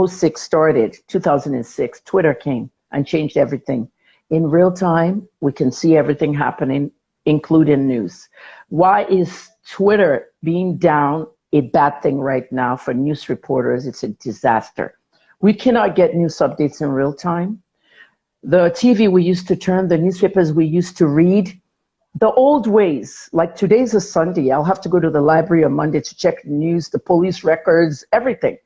06 started, 2006, Twitter came and changed everything. In real time, we can see everything happening, including news. Why is Twitter being down a bad thing right now for news reporters? It's a disaster. We cannot get news updates in real time. The TV we used to turn, the newspapers we used to read, the old ways, like today's a Sunday, I'll have to go to the library on Monday to check the news, the police records, everything.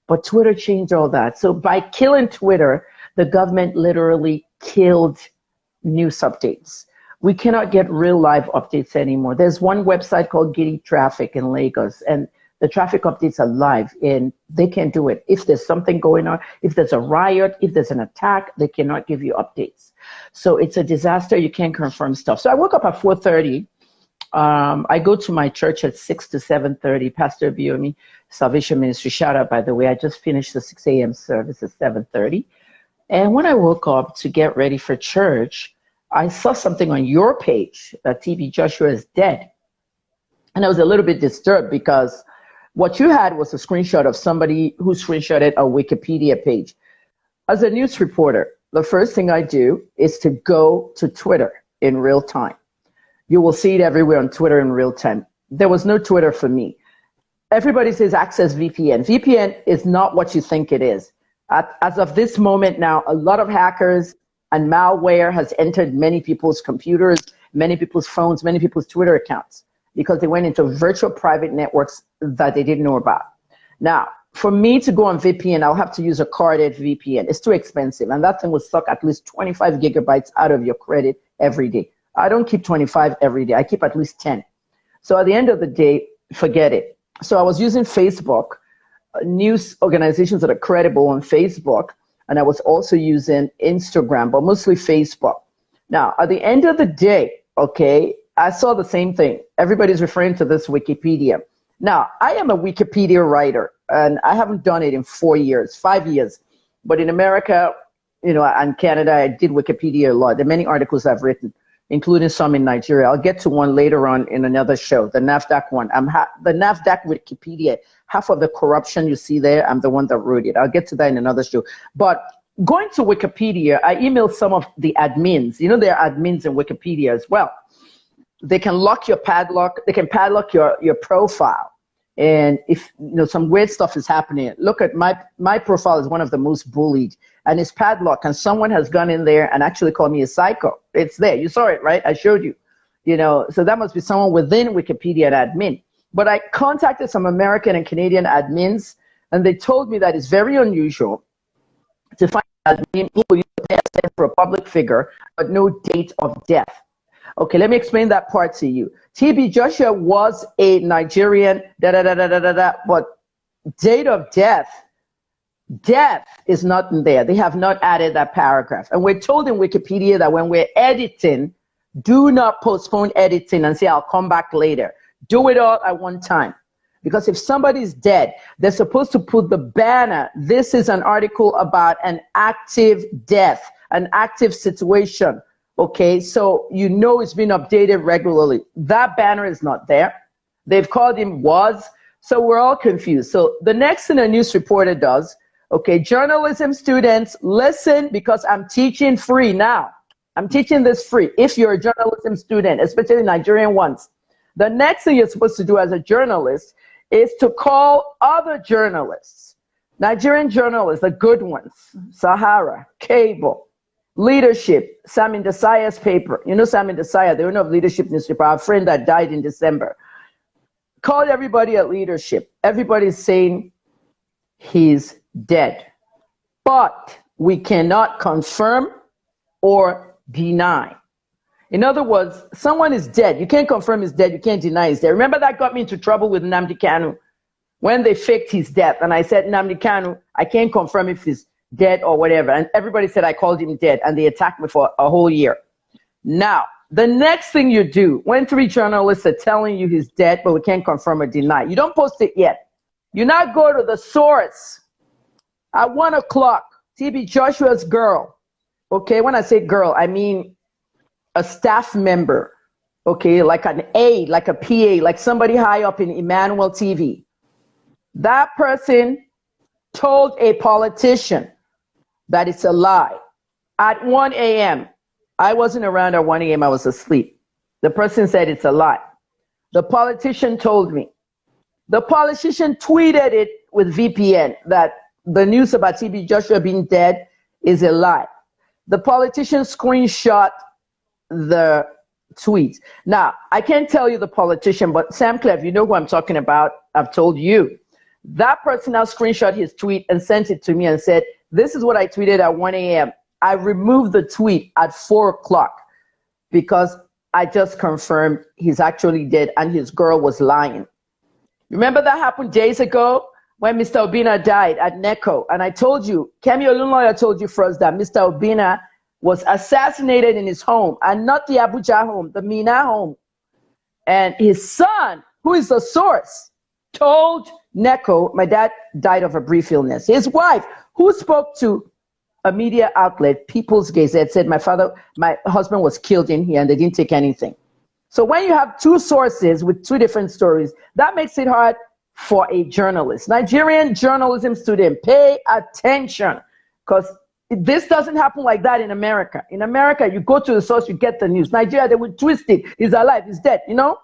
But Twitter changed all that. So by killing Twitter, the government literally killed news updates. We cannot get real live updates anymore. There's one website called Giddy Traffic in Lagos, and the traffic updates are live, and they can't do it. If there's something going on, if there's a riot, if there's an attack, they cannot give you updates. So it's a disaster. You can't confirm stuff. So I woke up at 4:30. I go to my church at 6 to 7:30. Pastor Biomi, Salvation Ministry. Shout out, by the way. I just finished the 6 a.m. service at 7:30. And when I woke up to get ready for church, I saw something on your page that TB Joshua is dead. And I was a little bit disturbed because what you had was a screenshot of somebody who screenshotted a Wikipedia page. As a news reporter, the first thing I do is to go to Twitter in real time. You will see it everywhere on Twitter in real time. There was no Twitter for me. Everybody says access VPN. VPN is not what you think it is. As of this moment now, a lot of hackers and malware has entered many people's computers, many people's phones, many people's Twitter accounts, because they went into virtual private networks that they didn't know about. Now, for me to go on VPN, I'll have to use a carded VPN. It's too expensive, and that thing will suck at least 25 gigabytes out of your credit every day. I don't keep 25 every day. I keep at least 10. So at the end of the day, forget it. So I was using Facebook, news organizations that are credible on Facebook, and I was also using Instagram, but mostly Facebook. Now, at the end of the day, okay, I saw the same thing. Everybody's referring to this Wikipedia. Now, I am a Wikipedia writer, and I haven't done it in 4 years, 5 years. But in America, you know, and Canada, I did Wikipedia a lot. There are many articles I've written, including some in Nigeria. I'll get to one later on in another show, the NAFDAC one. The NAFDAC Wikipedia, half of the corruption you see there, I'm the one that wrote it. I'll get to that in another show. But going to Wikipedia, I emailed some of the admins. You know, there are admins in Wikipedia as well. They can lock your padlock. They can padlock your profile. And if you know some weird stuff is happening, look at my profile is one of the most bullied, and it's padlocked. And someone has gone in there and actually called me a psycho. It's there. You saw it, right? I showed you. You know, so that must be someone within Wikipedia, an admin. But I contacted some American and Canadian admins, and they told me that it's very unusual to find an admin who will use a password for a public figure, but no date of death. Okay, let me explain that part to you. TB Joshua was a Nigerian, but date of death is not in there. They have not added that paragraph. And we're told in Wikipedia that when we're editing, do not postpone editing and say, I'll come back later. Do it all at one time. Because if somebody's dead, they're supposed to put the banner. This is an article about an active death, an active situation. Okay, so you know it's been updated regularly. That banner is not there. They've called him was, so we're all confused. So the next thing a news reporter does, okay, journalism students, listen, because I'm teaching free now. I'm teaching this free. If you're a journalism student, especially Nigerian ones, the next thing you're supposed to do as a journalist is to call other journalists, Nigerian journalists, the good ones, Sahara, Cable, Leadership, Samin Desaya's paper. You know Samin Desaya, the owner of Leadership newspaper, our friend that died in December. Called everybody at Leadership. Everybody's saying he's dead. But we cannot confirm or deny. In other words, someone is dead. You can't confirm he's dead. You can't deny he's dead. Remember that got me into trouble with Nnamdi Kanu when they faked his death. And I said, Nnamdi Kanu, I can't confirm if he's dead or whatever. And everybody said I called him dead, and they attacked me for a whole year. Now, the next thing you do, when 3 journalists are telling you he's dead, but we can't confirm or deny, you don't post it yet. You now go to the source. At 1 o'clock, TB Joshua's girl, okay, when I say girl, I mean a staff member, okay, like an aide, like a PA, like somebody high up in Emmanuel TV. That person told a politician that it's a lie at 1 a.m. I wasn't around at 1 a.m. I was asleep. The person said it's a lie. The politician told me. The politician tweeted it with VPN that the news about TB Joshua being dead is a lie. The politician screenshot the tweet. Now, I can't tell you the politician, but Sam Clef, you know who I'm talking about. I've told you. That person now screenshot his tweet and sent it to me and said, this is what I tweeted at 1 a.m. I removed the tweet at 4 o'clock because I just confirmed he's actually dead and his girl was lying. Remember that happened days ago when Mr. Obina died at NECO? And I told you, Kemi Olunloyo told you first that Mr. Obina was assassinated in his home, and not the Abuja home, the Mina home. And his son, who is the source, told NECO, my dad died of a brief illness. His wife, who spoke to a media outlet, People's Gazette, said my husband was killed in here and they didn't take anything. So when you have two sources with two different stories, that makes it hard for a journalist. Nigerian journalism student, pay attention, because this doesn't happen like that in America. In America, you go to the source, you get the news. Nigeria, they would twist it. He's alive, he's dead, you know?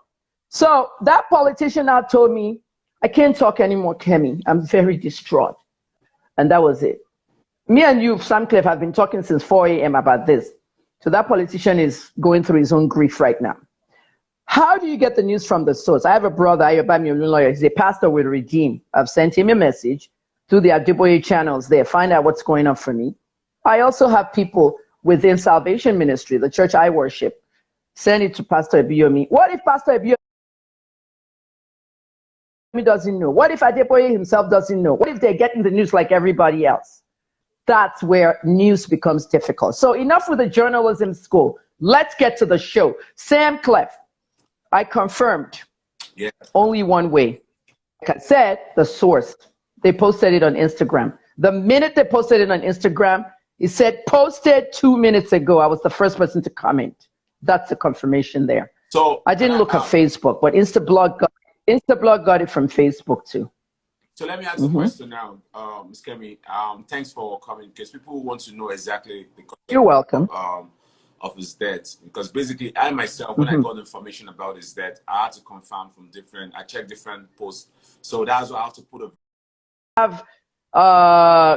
So that politician now told me, I can't talk anymore, Kemi. I'm very distraught. And that was it. Me and you, Sam Clef, have been talking since 4 a.m. about this. So that politician is going through his own grief right now. How do you get the news from the source? I have a brother, Ayobami Olunloyo. He's a pastor with Redeem. I've sent him a message through the Adeboye channels there. Find out what's going on for me. I also have people within Salvation Ministry, the church I worship. Send it to Pastor Ebiyomi. What if Pastor Ebiyomi doesn't know? What if Adeboye himself doesn't know? What if they're getting the news like everybody else? That's where news becomes difficult. So enough with the journalism school. Let's get to the show. Sam Clef, I confirmed. Yeah. Only one way. Like I said, the source. They posted it on Instagram. The minute they posted it on Instagram, it said posted 2 minutes ago. I was the first person to comment. That's the confirmation there. So I didn't look at Facebook, but Instablog got it from Facebook too. So let me ask you a question now, Ms. Kemi. Thanks for coming, because people want to know exactly the context. You're welcome. Of his death, because basically I myself, when I got information about his death, I had to confirm from I checked different posts. So that's why I have to put have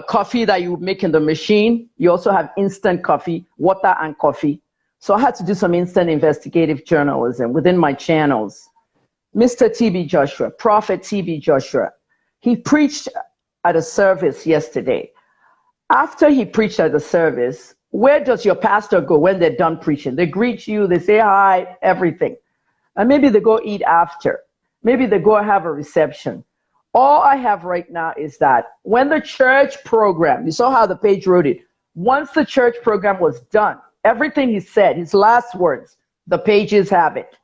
coffee that you make in the machine. You also have instant coffee, water and coffee. So I had to do some instant investigative journalism within my channels. Mr. TB Joshua, Prophet TB Joshua, he preached at a service yesterday. After he preached at the service, where does your pastor go when they're done preaching? They greet you, they say hi, everything. And maybe they go eat after. Maybe they go have a reception. All I have right now is that when the church program, you saw how the page wrote it, once the church program was done, everything he said, his last words, the pages have it.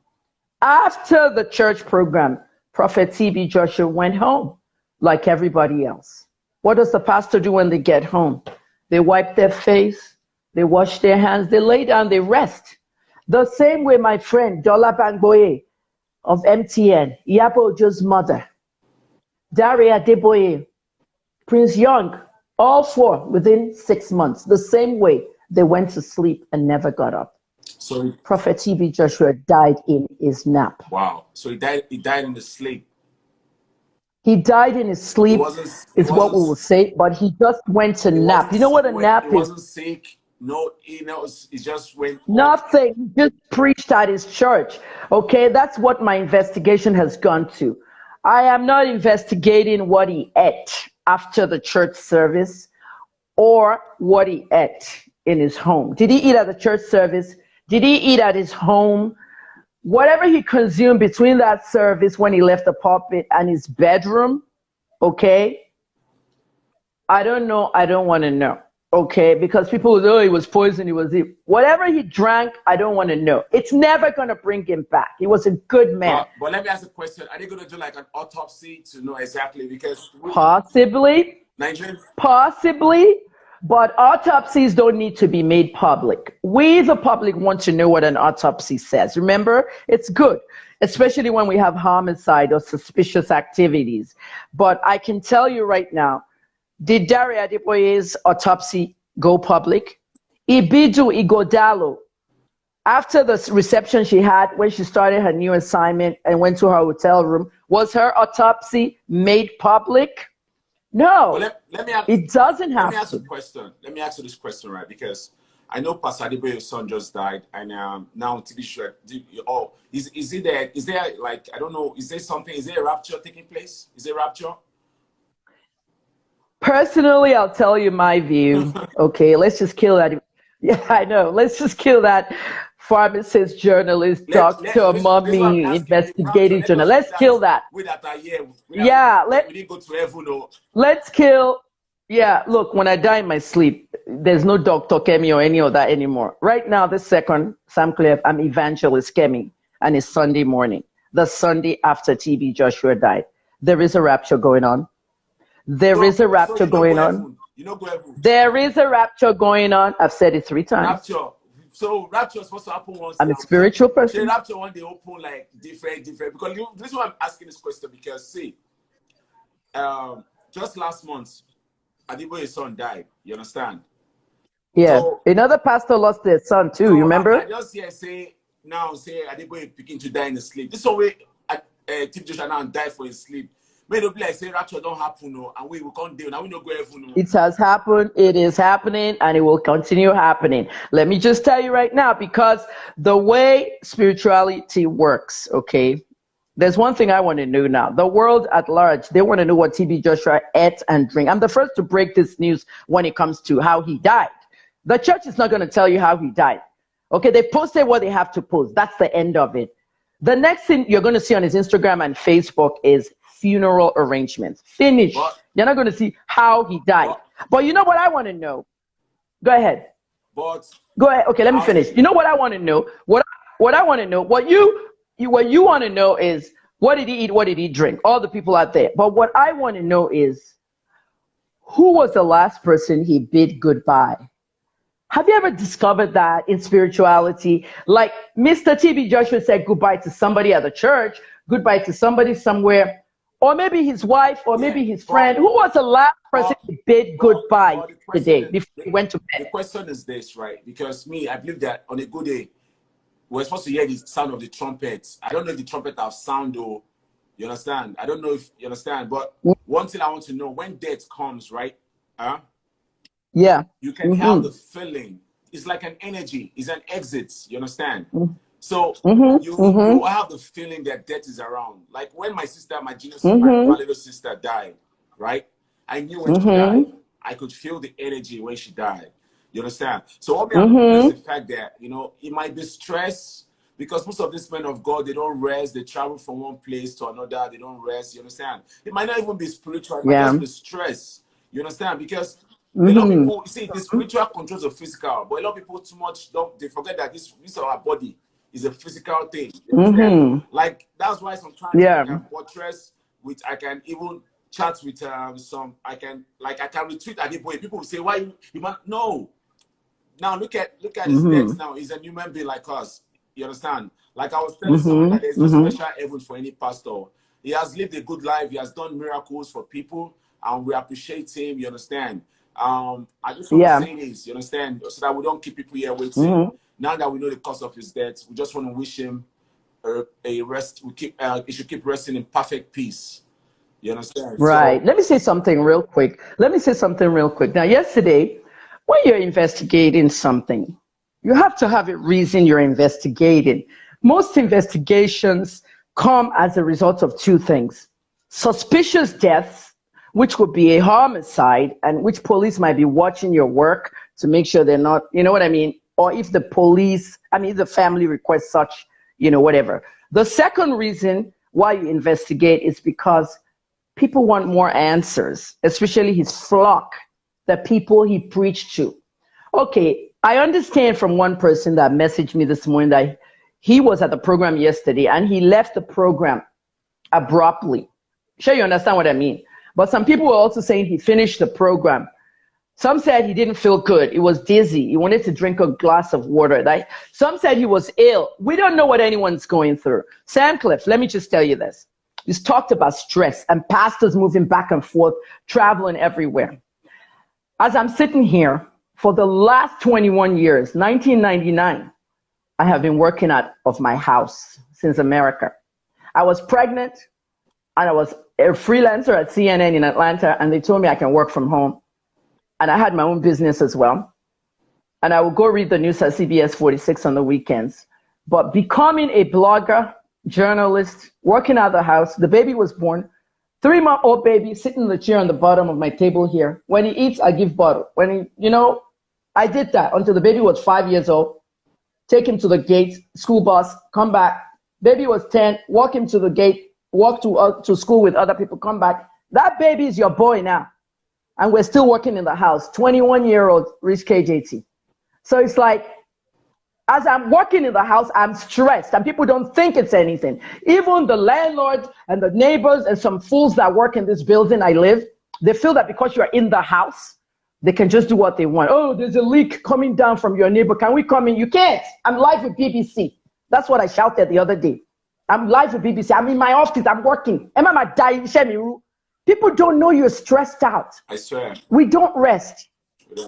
After the church program, Prophet TB Joshua went home like everybody else. What does the pastor do when they get home? They wipe their face, they wash their hands, they lay down, they rest. The same way my friend Dola Bangboye of MTN, Iyabo Ojo's mother, Daria Adeboye, Prince Young, all four within 6 months, the same way they went to sleep and never got up. So Prophet TB Joshua died in his nap. Wow. So he died in his sleep. He died in his sleep, is what we will say, but he just went to nap. You know what a nap is? He wasn't sick. No, he just went. Nothing. He just preached at his church. Okay, that's what my investigation has gone to. I am not investigating what he ate after the church service or what he ate in his home. Did he eat at the church service? Did he eat at his home? Whatever he consumed between that service when he left the pulpit and his bedroom, okay? I don't know. I don't want to know. Okay, because people will say, oh, he was poisoned, he was ill. Whatever he drank, I don't want to know. It's never going to bring him back. He was a good man. But let me ask a question. Are they going to do like an autopsy to know exactly? Because possibly. Nigerian? Possibly. But autopsies don't need to be made public. We, the public, want to know what an autopsy says. Remember, it's good, especially when we have homicide or suspicious activities. But I can tell you right now, Did Daria Adeboye's autopsy go public? Ibidu Igodalo, after the reception she had when she started her new assignment and went to her hotel room, was her autopsy made public? No, Well, let me ask, it doesn't have let me ask to. you a question. Let me ask you this question, right? Because I know Pastor Adeboye's son just died, and now TV show. Oh, is it there? Is there, like, I don't know? Is there something? Is there a rapture taking place? Is there a rapture? Personally, I'll tell you my view. Okay, let's just kill that. Yeah, I know. Let's just kill that pharmacist, journalist, doctor, mommy, investigative journalist. Let's kill that. We that are here. Yeah, we didn't go to heaven. No. Let's kill. Yeah, look, when I die in my sleep, there's no Dr. Kemi or any of that anymore. Right now, this second, Sam Cliff, I'm Evangelist Kemi, and it's Sunday morning, the Sunday after TB Joshua died. There is a rapture going on. There is a rapture going on. There is a rapture going on. I've said it 3 times. Rapture. So rapture is supposed to happen once. I'm a spiritual person. Rapture when they open like different. Because this is why I'm asking this question, because see, just last month, Adeboye's son died. You understand? Yeah. So, another pastor lost their son too. So you remember? I just hear say Adeboye begin to die in his sleep. This is the way T. Joshua now die for his sleep. May not be like say rapture don't happen, no, and we will come down. Now we don't go heaven. No. It has happened. It is happening, and it will continue happening. Let me just tell you right now, because the way spirituality works, okay. There's one thing I want to know now. The world at large, they want to know what TB Joshua ate and drank. I'm the first to break this news when it comes to how he died. The church is not going to tell you how he died. Okay, they posted what they have to post. That's the end of it. The next thing you're going to see on his Instagram and Facebook is funeral arrangements. Finish. You're not going to see how he died. But you know what I want to know? Go ahead. Go ahead. Okay, let me finish. You know what I want to know? What I want to know, what you want to know is, what did he eat? What did he drink? All the people out there. But what I want to know is, who was the last person he bid goodbye? Have you ever discovered that in spirituality? Like Mr. TB Joshua said goodbye to somebody at the church, goodbye to somebody somewhere, or maybe his wife, or maybe his friend. Who was the last person he bid goodbye today before he went to bed? The question is this, right? Because I believe that on a good day, we're supposed to hear the sound of the trumpet. I don't know if the trumpet have sound, though. You understand? I don't know if you understand. But one thing I want to know, when death comes, right? Yeah. You can have the feeling. It's like an energy. It's an exit. You understand? So you have the feeling that death is around. Like when my junior sister, my little sister died, right? I knew when she died. I could feel the energy when she died. You understand? So what is the fact that, it might be stress, because most of these men of God, they don't rest. They travel from one place to another. They don't rest. You understand? It might not even be spiritual. It might just be stress. You understand? Because a lot of people, see, the spiritual controls the physical, but a lot of people too much, they forget that this is our body. Is a physical thing. Like that's why sometimes I can portrait with, I can even chat with some, I can retweet Adeboye. People will say, why you might no. Now look at his text now. He's a human being like us. You understand? Like I was telling someone that there's no special heaven for any pastor. He has lived a good life, he has done miracles for people, and we appreciate him, you understand? I just want to say this, you understand, so that we don't keep people here waiting. Now that we know the cause of his death, we just want to wish him a rest. He should keep resting in perfect peace. You understand? Right. So, let me say something real quick. Now, yesterday, when you're investigating something, you have to have a reason you're investigating. Most investigations come as a result of 2 things. Suspicious deaths, which would be a homicide, and which police might be watching your work to make sure they're not, you know what I mean? Or if the family requests such, whatever. The second reason why you investigate is because people want more answers, especially his flock, the people he preached to. Okay, I understand from one person that messaged me this morning that he was at the program yesterday and he left the program abruptly. Sure, you understand what I mean? But some people were also saying he finished the program. Some said he didn't feel good. He was dizzy. He wanted to drink a glass of water. Some said he was ill. We don't know what anyone's going through. Sam Cliff, let me just tell you this. He's talked about stress and pastors moving back and forth, traveling everywhere. As I'm sitting here, for the last 21 years, 1999, I have been working out of my house since America. I was pregnant and I was a freelancer at CNN in Atlanta, and they told me I can work from home. And I had my own business as well. And I would go read the news at CBS 46 on the weekends. But becoming a blogger, journalist, working out of the house, the baby was born. 3-month-old baby sitting in the chair on the bottom of my table here. When he eats, I give bottle. When he, you know, I did that until the baby was 5 years old. Take him to the gate, school bus, come back. Baby was 10, walk him to the gate, walk to school with other people, come back. That baby is your boy now. And we're still working in the house. 21-year-old reached KJT. So it's like, as I'm working in the house, I'm stressed, and people don't think it's anything. Even the landlord and the neighbors and some fools that work in this building I live, they feel that because you're in the house, they can just do what they want. Oh, there's a leak coming down from your neighbor. Can we come in? You can't. I'm live with BBC. That's what I shouted the other day. I'm live with BBC. I'm in my office. I'm working. People don't know you're stressed out. I swear. We don't rest.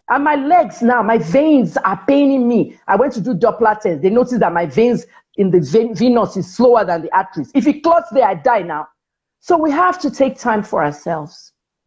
And my legs now, my veins are paining me. I went to do Doppler test. They noticed that my veins in the venous is slower than the arteries. If it clots there, I die now. So we have to take time for ourselves.